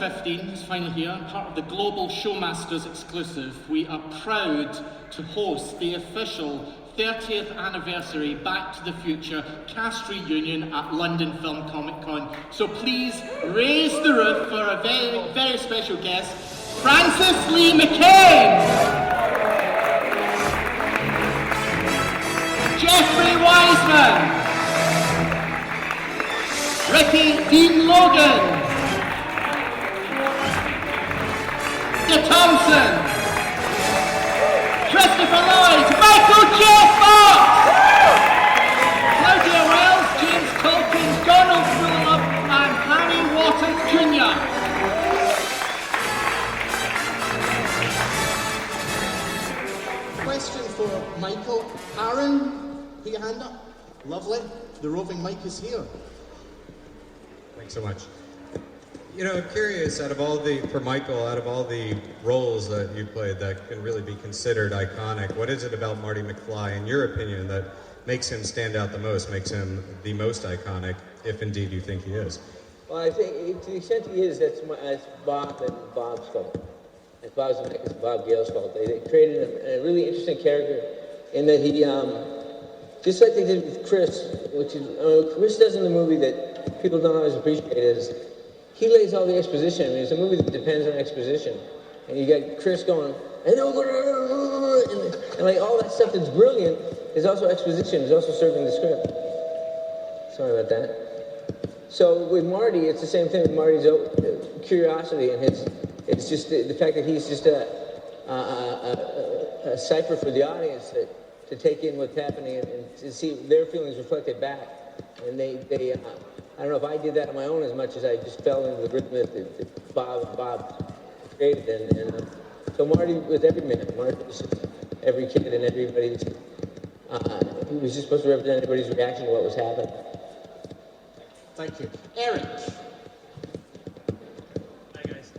2015 is finally here, part of the Global Showmasters exclusive. We are proud to host the official 30th anniversary Back to the Future cast reunion at London Film Comic Con. So please raise the roof for a very, very special guest, Francis Lee McCain, Jeffrey Wiseman, Ricky Dean Logan, Thompson, Christopher Lloyd, Michael J. Fox, Claudia Wells, James Tolkien, Donald Trump, and Harry Waters Jr. Question for Michael. Aaron, put your hand up. Lovely. The roving mic is here. Thanks so much. You know, I'm curious, for Michael, out of all the roles that you played that can really be considered iconic, what is it about Marty McFly, in your opinion, that makes him stand out the most, makes him the most iconic, if indeed you think he is? Well, I think to the extent he is, that's Bob and Bob's fault. It's Bob's and Bob Gale's fault. They created a really interesting character in that he, just like they did with Chris, which is, Chris does in the movie that people don't always appreciate is, he lays all the exposition. I mean, it's a movie that depends on exposition. And you got Chris going, and like all that stuff that's brilliant is also exposition, is also serving the script. Sorry about that. So with Marty, it's the same thing with Marty's curiosity and it's just the fact that he's just a cipher for the audience to take in what's happening and to see their feelings reflected back. And they I don't know if I did that on my own as much as I just fell into the rhythm that Bob created. And so Marty was every man. Marty was just every kid and everybody's, he was just supposed to represent everybody's reaction to what was happening. Thank you. Eric. Hi, guys.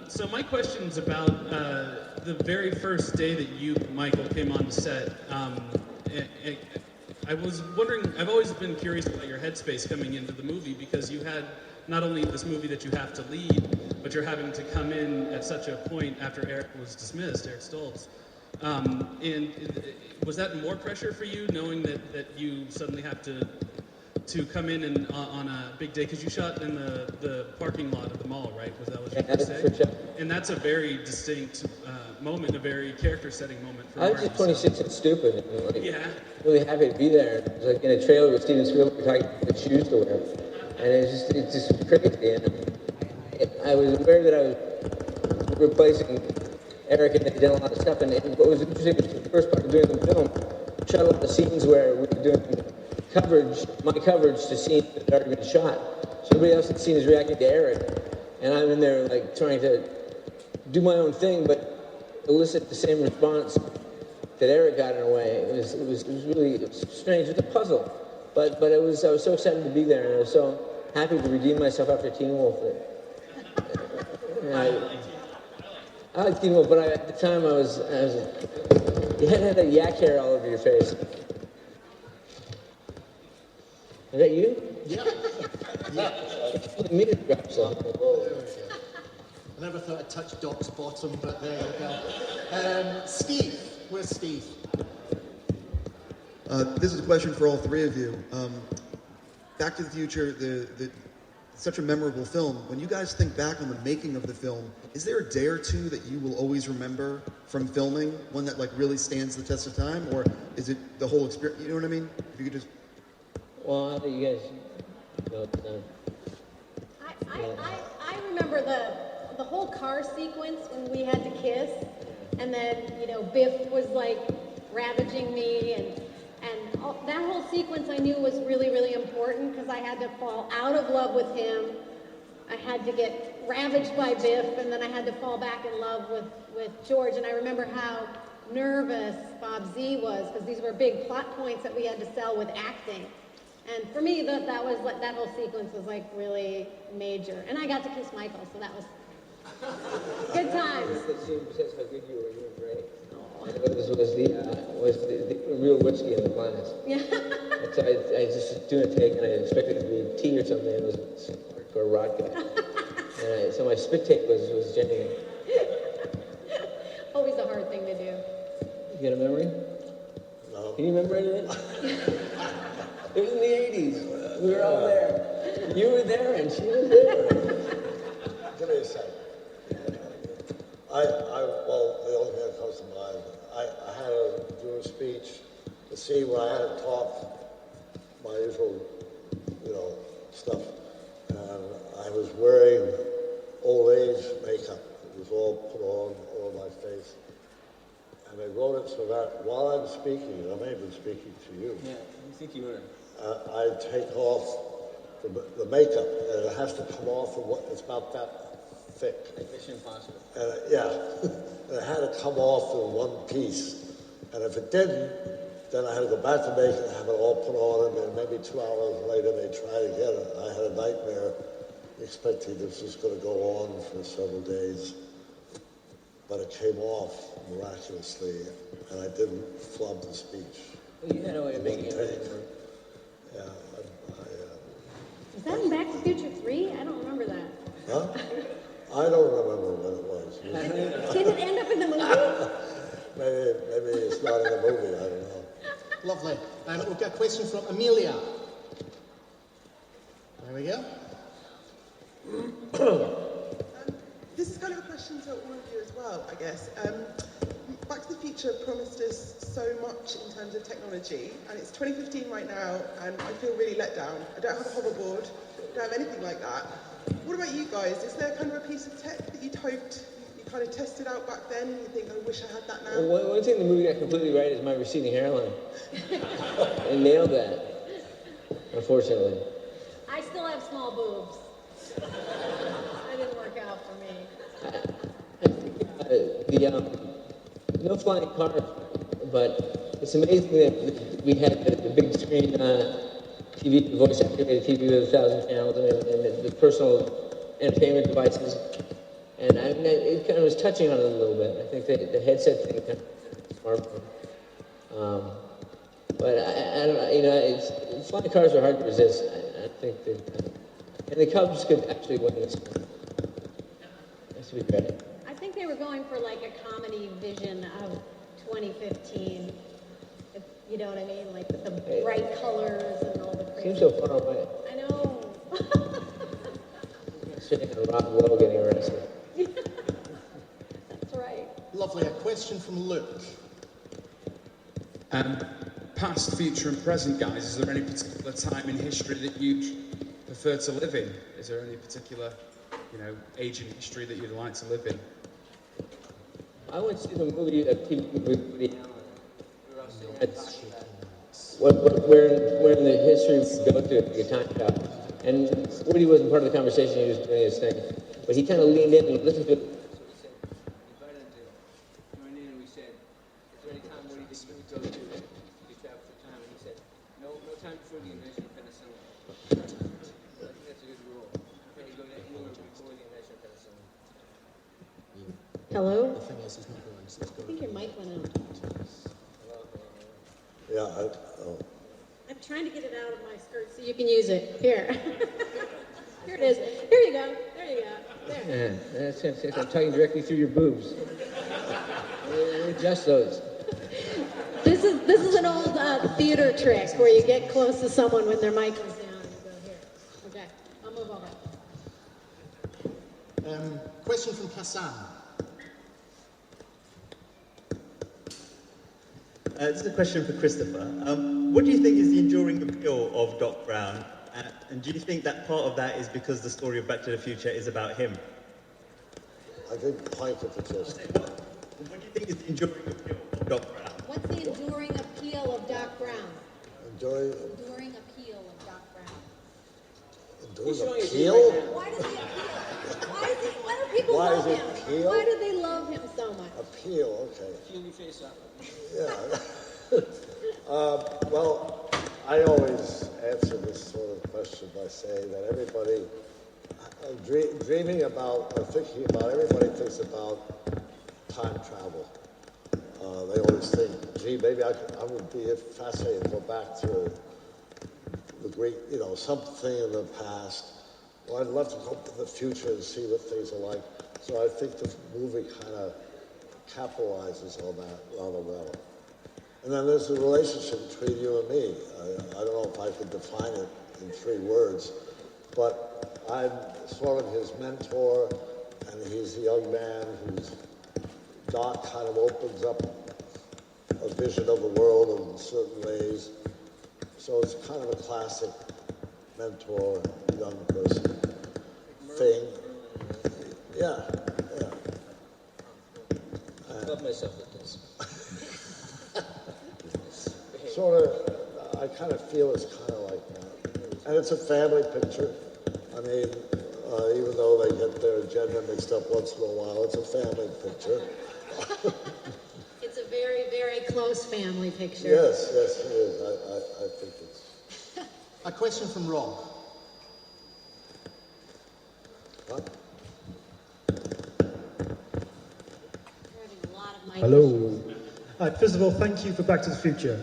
So my question's about the very first day that you, Michael, came on the set. I was wondering, I've always been curious about your headspace coming into the movie because you had not only this movie that you have to lead, but you're having to come in at such a point after Eric was dismissed, Eric Stoltz. And was that more pressure for you, knowing that you suddenly have to come in and on a big day? Because you shot in the parking lot of the mall, right? Was that what you were saying? Sure. And that's a very distinct moment, a very character-setting moment for I was Marty, just 26 and stupid. And like, yeah. Really happy to be there. It was like in a trailer with Steven Spielberg talking about the shoes to wear. And it's just crazy. And I was aware that I was replacing Eric and they did a lot of stuff. And what was interesting was the first part of doing the film, shot a lot of scenes where we were doing my coverage to scenes that had already been shot. So everybody else in the scene is reacting to Eric. And I'm in there like trying to do my own thing, but elicit the same response that Eric got in a way. It was really strange. It was a puzzle, but I was so excited to be there, and I was so happy to redeem myself after Teen Wolf. I like Teen Wolf, but at the time you had a yak hair all over your face. Is that you? Yeah. Me to grab some. I never thought I'd touch Doc's bottom, but there you go. Steve. Where's Steve? This is a question for all three of you. Back to the Future, such a memorable film. When you guys think back on the making of the film, is there a day or two that you will always remember from filming? One that like really stands the test of time? Or is it the whole experience? You know what I mean? If you could just... Well, how do you guys go? I remember the whole car sequence when we had to kiss, and then Biff was like ravaging me, and that whole sequence I knew was really, really important because I had to fall out of love with him. I had to get ravaged by Biff, and then I had to fall back in love with George. And I remember how nervous Bob Z was because these were big plot points that we had to sell with acting. And for me, that whole sequence was like really major. And I got to kiss Michael, so that was good times. That scene says how good you were. You were great. It was the real whiskey in the glass. Yeah. So I just doing a take and I expected it to be tea or something. It was hardcore vodka. so my spit take was genuine. Always a hard thing to do. You got a memory? No. Can you remember anything? It was in the 80s. We were all there. You were there and she was there. Give me a second. Well, the only thing that comes to mind, I had to do a speech to see where I had to talk my usual, stuff. And I was wearing old age makeup. It was all put on over my face. And they wrote it so that while I'm speaking, and I may have been speaking to you, Yeah, I think you were. I take off the makeup, and it has to come off of it's about that thick. Like Mission Impossible. And and it had to come off in one piece. And if it didn't, then I had to go back to make it and have it all put on, and then maybe 2 hours later they tried again. I had a nightmare expecting this was going to go on for several days. But it came off miraculously, and I didn't flub the speech. Well, you had a way of making it right. Yeah, Is that in Back to the Future 3? I don't remember that. huh? I don't remember what it was. Did it end up in the movie? Maybe it's not in the movie, I don't know. Lovely. We've got a question from Amelia. There we go. This is kind of a question to all of you as well, I guess. Back to the Future promised us so much in terms of technology, and it's 2015 right now, and I feel really let down. I don't have a hoverboard, I don't have anything like that. What about you guys? Is there kind of a piece of tech that you'd hoped you kind of tested out back then, and you think, I wish I had that now? Well, one thing the movie got completely right is my receding hairline. They nailed that, unfortunately. I still have small boobs. That didn't work out for me. No flying cars, but it's amazing that we had the big screen TV, voice-activated TV with 1,000 channels, and the personal entertainment devices. And I mean, it kind of was touching on it a little bit. I think the headset thing kind of smartphone. But I don't know, flying cars are hard to resist. I think that, and the Cubs could actually win this one. That's to be credit. I think they were going for like a comedy vision of 2015. You know what I mean? Like with the bright colors and all the crazy. Seems so far away. I know. Sitting on Rock Low getting arrested. That's right. Lovely. A question from Luke. Past, future, and present, guys. Is there any particular time in history that you'd prefer to live in? Is there any particular, age in history that you'd like to live in? I went to see the movie, TV with Woody Allen. Where in the history we go to a time travel. And Woody wasn't part of the conversation, he was doing his thing. But he kind of leaned in and listened to it. So he said, invited him to join in, and we said, is there any time, Woody, that you would go to travel for time? And he said, no time before the invention of penicillin. So I think that's a good rule. You go anywhere before the invention of penicillin. Hello? The thing is, he's not going to I think your mic went out. Yeah, I'm trying to get it out of my skirt so you can use it. Here. Here it is. Here you go. There you go. There. Yeah, that's it. I'm talking directly through your boobs. Adjust those. This is an old theater trick where you get close to someone when their mic is down and you go here. Okay, I'll move over. Question from Hassan. This is a question for Christopher. What do you think is the enduring appeal of Doc Brown? And do you think that part of that is because the story of Back to the Future is about him? I didn't quite get the gist. What do you think is the enduring appeal of Doc Brown? What's the enduring appeal of Doc Brown? Enduring Appeal of Doc Brown. appeal? Why does he appeal? Why do people Why love is it him? appeal? Why do they love him so much? Appeal, okay. Feel your face up. Yeah. Well, I always answer this sort of question by saying that everybody, dreaming about or thinking about, everybody thinks about time travel. They always think, gee, maybe I would be fascinated to go back to the great, something in the past well, I'd love to go to the future and see what things are like. So I think the movie kind of capitalizes on that rather well. And then there's the relationship between you and me. I don't know if I could define it in 3 words, but I'm sort of his mentor, and he's a young man whose Doc kind of opens up a vision of the world in certain ways. So it's kind of a classic mentor, young person thing. Yeah, yeah. I love myself with this. Sort of, I kind of feel it's kind of like that. And it's a family picture. I mean, even though they get their agenda mixed up once in a while, it's a family picture. It's a very, very close family picture. Yes, yes, it is. I think it's... A question from Rob. What? Hello. First of all, thank you for Back to the Future.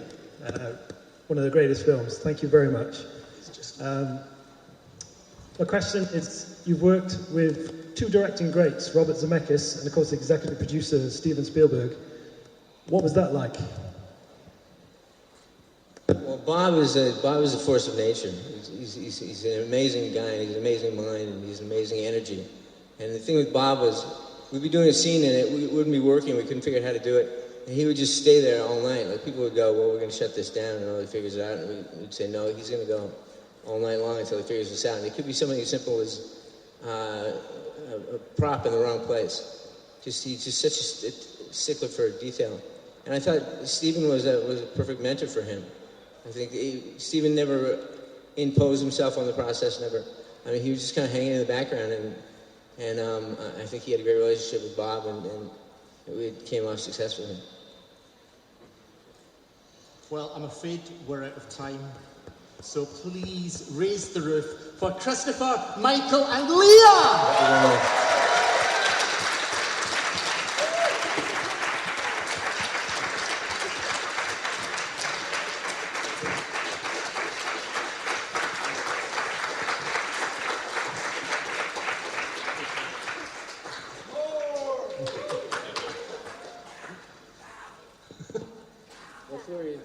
One of the greatest films. Thank you very much. My question is, you've worked with 2 directing greats, Robert Zemeckis and of course executive producer Steven Spielberg. What was that like? Well, Bob is a force of nature. He's an amazing guy, and he's an amazing mind, and he's an amazing energy. And the thing with Bob was, we'd be doing a scene and it wouldn't be working, we couldn't figure out how to do it. And he would just stay there all night. Like, people would go, well, we're going to shut this down, and he figures it out. And we'd say, no, he's going to go all night long until he figures this out. And it could be something as simple as a prop in the wrong place. He's just such a stickler for detail. And I thought Stephen was a perfect mentor for him. I think Stephen never imposed himself on the process, never. I mean, he was just kind of hanging in the background, and I think he had a great relationship with Bob, and it came off successfully. Well, I'm afraid we're out of time. So please raise the roof for Christopher, Michael, and Leah! Before you